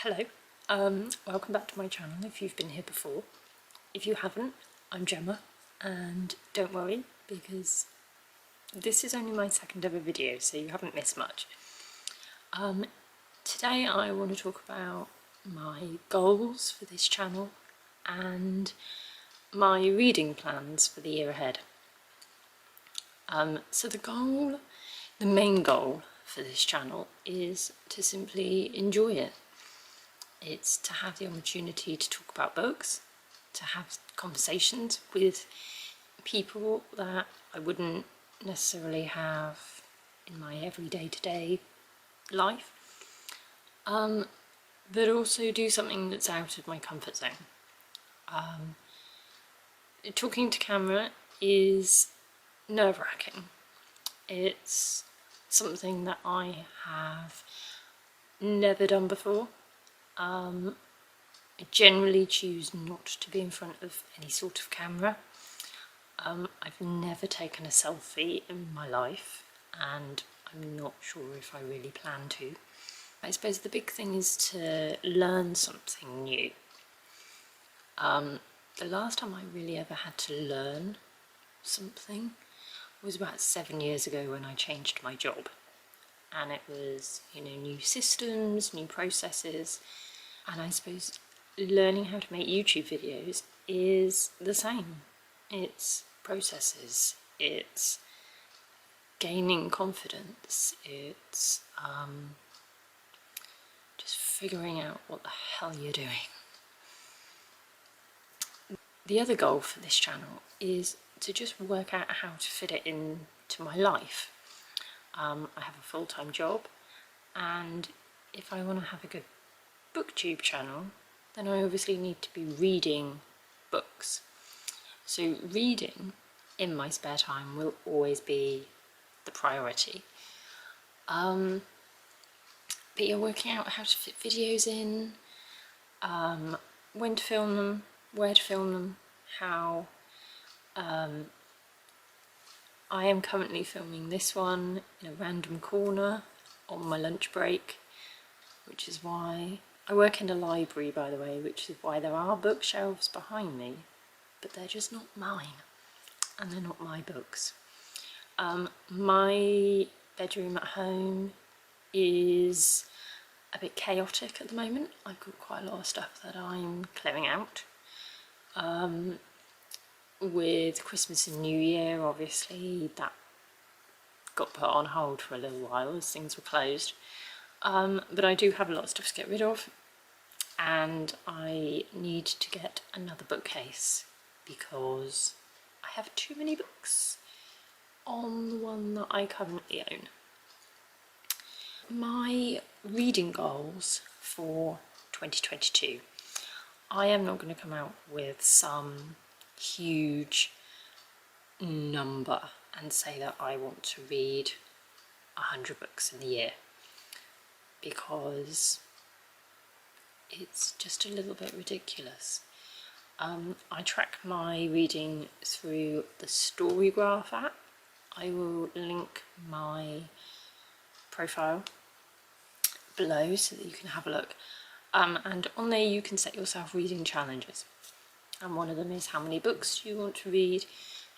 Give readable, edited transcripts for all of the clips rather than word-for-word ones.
Hello, welcome back to my channel if you've been here before. If you haven't, I'm Gemma, and don't worry because this is only my second ever video, so you haven't missed much. Today I want to talk about my goals for this channel and my reading plans for the year ahead. So the main goal for this channel is to simply enjoy it. It's to have the opportunity to talk about books, to have conversations with people that I wouldn't necessarily have in my everyday to-day life, but also do something that's out of my comfort zone. Talking to camera is nerve-wracking. It's something that I have never done before. I generally choose not to be in front of any sort of camera. I've never taken a selfie in my life, and I'm not sure if I really plan to. I suppose the big thing is to learn something new. The last time I really ever had to learn something was about 7 years ago when I changed my job. And it was, new systems, new processes, and I suppose learning how to make YouTube videos is the same. It's processes, it's gaining confidence, it's just figuring out what the hell you're doing. The other goal for this channel is to just work out how to fit it into my life. I have a full-time job, and if I want to have a good Booktube channel, then I obviously need to be reading books. So reading in my spare time will always be the priority. But you're working out how to fit videos in, when to film them, where to film them, how. I am currently filming this one in a random corner on my lunch break, which is why I work in a library, by the way, which is why there are bookshelves behind me, but they're just not mine, and they're not my books. My bedroom at home is a bit chaotic at the moment. I've got quite a lot of stuff that I'm clearing out. With Christmas and New Year, obviously, that got put on hold for a little while as things were closed. But I do have a lot of stuff to get rid of, and I need to get another bookcase because I have too many books on the one that I currently own. My reading goals for 2022. I am not going to come out with some huge number and say that I want to read 100 books in the year, because it's just a little bit ridiculous. I track my reading through the Storygraph app. I will link my profile below so that you can have a look. And on there you can set yourself reading challenges. And one of them is how many books do you want to read,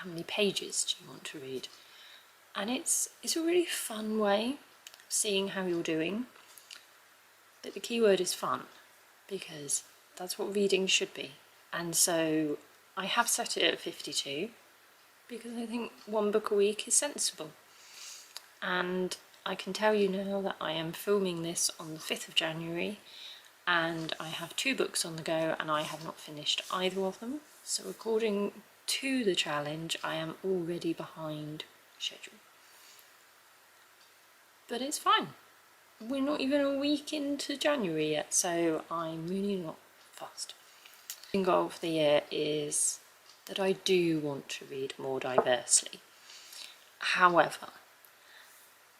how many pages do you want to read. And it's a really fun way of seeing how you're doing. But the key word is fun, because that's what reading should be. And so I have set it at 52 because I think one book a week is sensible. And I can tell you now that I am filming this on the 5th of January, and I have 2 books on the go and I have not finished either of them. So according to the challenge, I am already behind schedule. But it's fine. We're not even a week into January yet, so I'm really not fussed. The goal for the year is that I do want to read more diversely. However,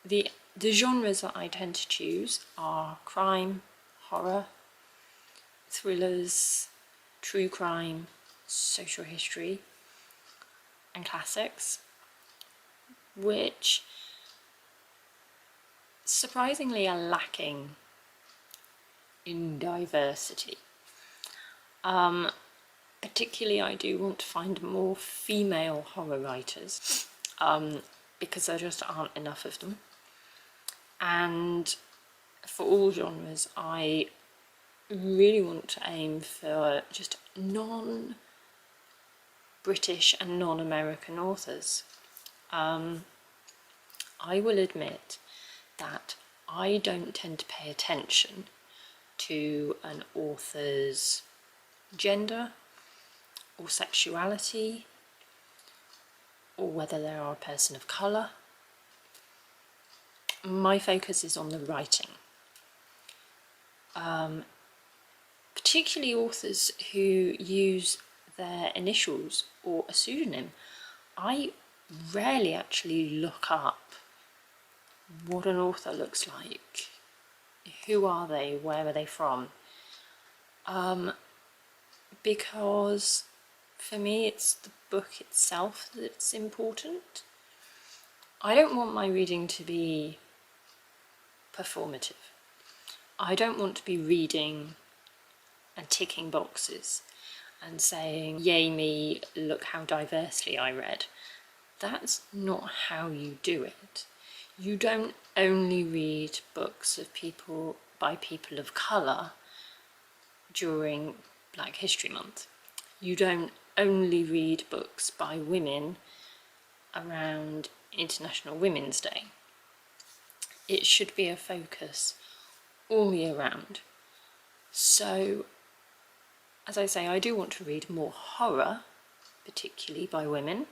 the genres that I tend to choose are crime, horror, thrillers, true crime, social history, and classics, which surprisingly are lacking in diversity. Particularly I do want to find more female horror writers, because there just aren't enough of them. And for all genres, I really want to aim for just non-British and non-American authors. I will admit that I don't tend to pay attention to an author's gender or sexuality, or whether they are a person of colour. My focus is on the writing. Particularly authors who use their initials or a pseudonym. I rarely actually look up what an author looks like. Who are they? Where are they from? Because for me it's the book itself that's important. I don't want my reading to be performative. I don't want to be reading and ticking boxes and saying, yay me, look how diversely I read. That's not how you do it. You don't only read books by people of colour during Black History Month. You don't only read books by women around International Women's Day. It should be a focus all year round. So, as I say, I do want to read more horror, particularly by women,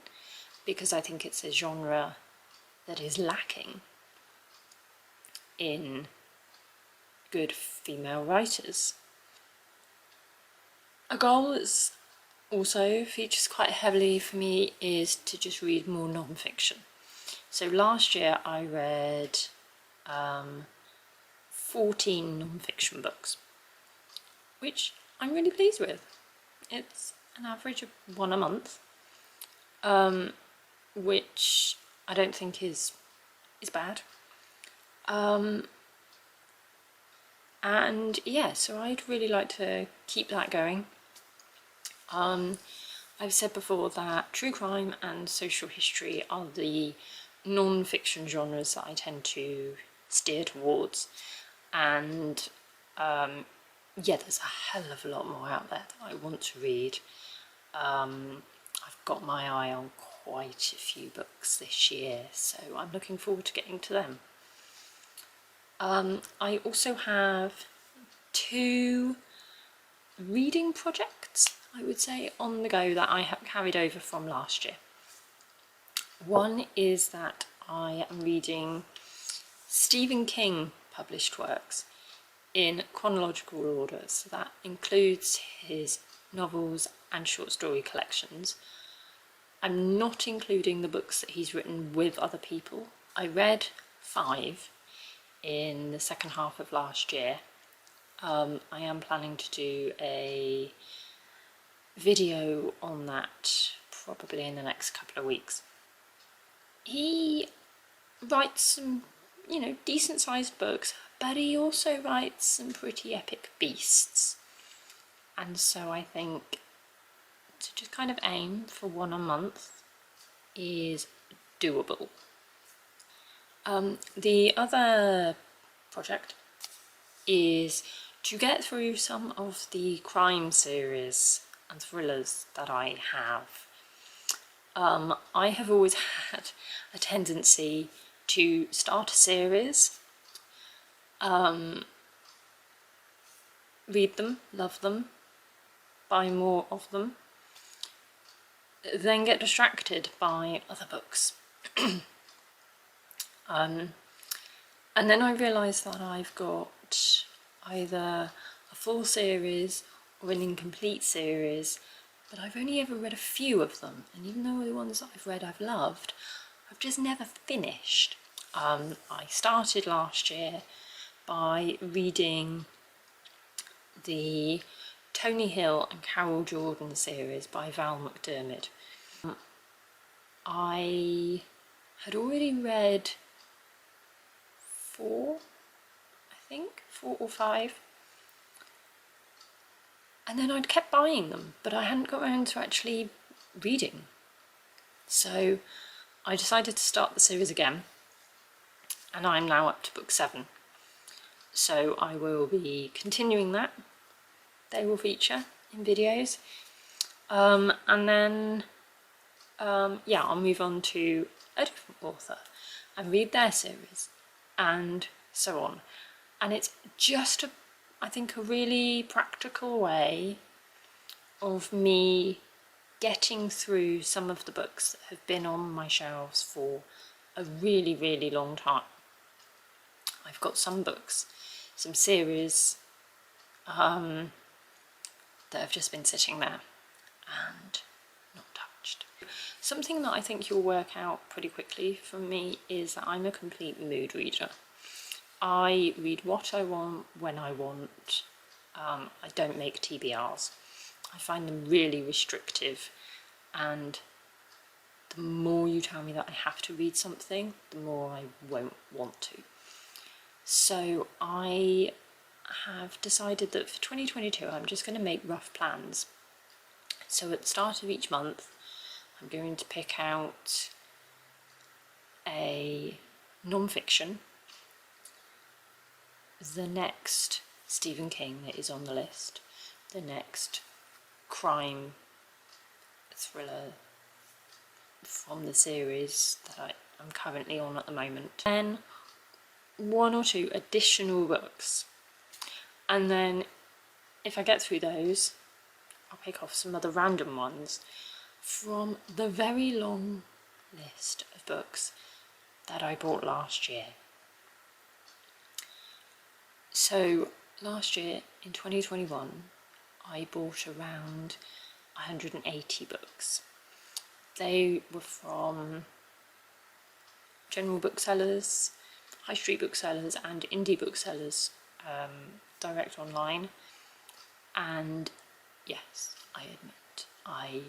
because I think it's a genre that is lacking in good female writers. A goal that also features quite heavily for me is to just read more non-fiction. So last year I read 14 non-fiction books, which I'm really pleased with. It's an average of one a month, which I don't think is bad. And yeah, so I'd really like to keep that going. I've said before that true crime and social history are the non-fiction genres that I tend to steer towards, and yeah, there's a hell of a lot more out there that I want to read. I've got my eye on quite a few books this year, so I'm looking forward to getting to them. I also have 2 reading projects, I would say, on the go that I have carried over from last year. One is that I am reading Stephen King published works in chronological order, so that includes his novels and short story collections. I'm not including the books that he's written with other people. I read 5 in the second half of last year. I am planning to do a video on that probably in the next couple of weeks. He writes some, decent sized books, but he also writes some pretty epic beasts. And so I think to just kind of aim for one a month is doable. The other project is to get through some of the crime series and thrillers that I have. I have always had a tendency to start a series, read them, love them, buy more of them, then get distracted by other books. And then I realise that I've got either a full series or an incomplete series, but I've only ever read a few of them, and even though the ones that I've read I've loved, I've just never finished. I started last year by reading the Tony Hill and Carol Jordan series by Val McDermid. I had already read 4 or 5, And then I'd kept buying them, but I hadn't got around to actually reading. So I decided to start the series again, and I'm now up to book 7. So I will be continuing that. They will feature in videos. And then, yeah, I'll move on to a different author and read their series and so on. And it's just, I think, a really practical way of me getting through some of the books that have been on my shelves for a really, really long time. I've got some books, some series that have just been sitting there and not touched. Something that I think you'll work out pretty quickly from me is that I'm a complete mood reader. I read what I want, when I want. I don't make TBRs. I find them really restrictive, and the more you tell me that I have to read something, the more I won't want to. So I have decided that for 2022 I'm just going to make rough plans. So at the start of each month I'm going to pick out a non-fiction, the next Stephen King that is on the list, the next crime thriller from the series that I'm currently on at the moment, then 1 or 2 additional books, and then if I get through those I'll pick off some other random ones from the very long list of books that I bought last year. So last year in 2021 I bought around 180 books. They were from general booksellers, high street booksellers and indie booksellers, direct online. And yes, I admit I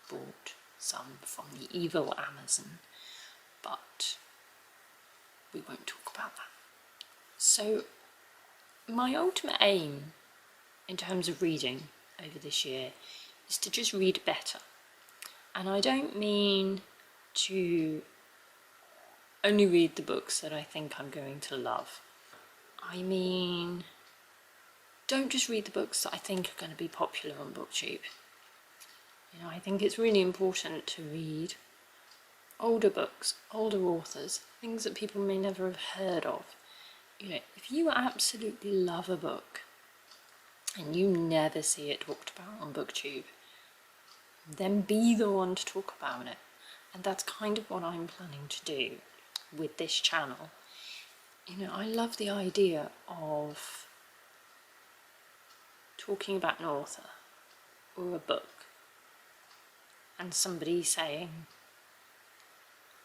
bought some from the evil Amazon, but we won't talk about that. So my ultimate aim in terms of reading over this year is to just read better. And I don't mean to only read the books that I think I'm going to love. I mean, don't just read the books that I think are going to be popular on Booktube. You know, I think it's really important to read older books, older authors, things that people may never have heard of. You know, if you absolutely love a book and you never see it talked about on Booktube, then be the one to talk about it. And that's kind of what I'm planning to do with this channel. You know, I love the idea of talking about an author or a book and somebody saying,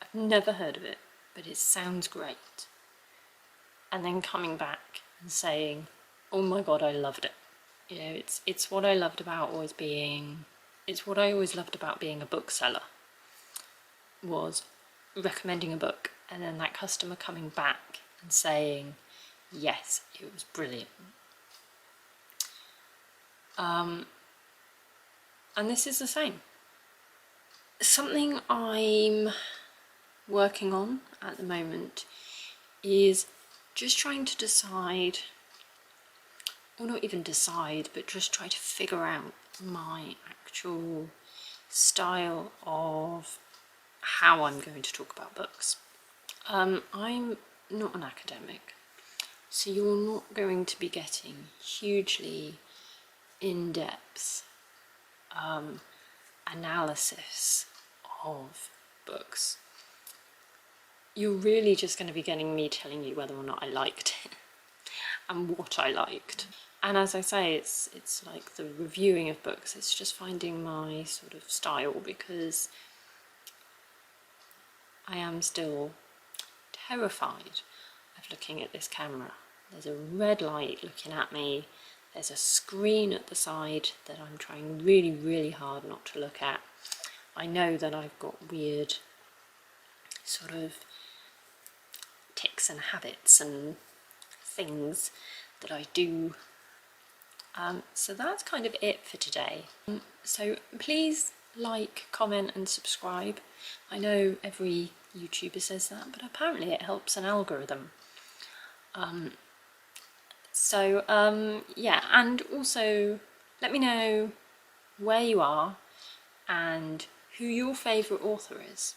I've never heard of it, but it sounds great. And then coming back and saying, oh my god, I loved it. You know, it's what I loved about always being, it's what I always loved about being a bookseller, was recommending a book and then that customer coming back and saying, yes, it was brilliant. And this is the same. Something I'm working on at the moment is just trying to decide, or not even decide, but just try to figure out my actual style of how I'm going to talk about books. I'm not an academic, so you're not going to be getting hugely in-depth analysis of books. You're really just going to be getting me telling you whether or not I liked it and what I liked. And as I say, it's like the reviewing of books, it's just finding my sort of style, because I am still terrified of looking at this camera. There's a red light looking at me, there's a screen at the side that I'm trying really, really hard not to look at. I know that I've got weird sort of tics and habits and things that I do So that's kind of it for today. So please like, comment and subscribe. I know every YouTuber says that, but apparently it helps an algorithm. Yeah, and also let me know where you are and who your favourite author is.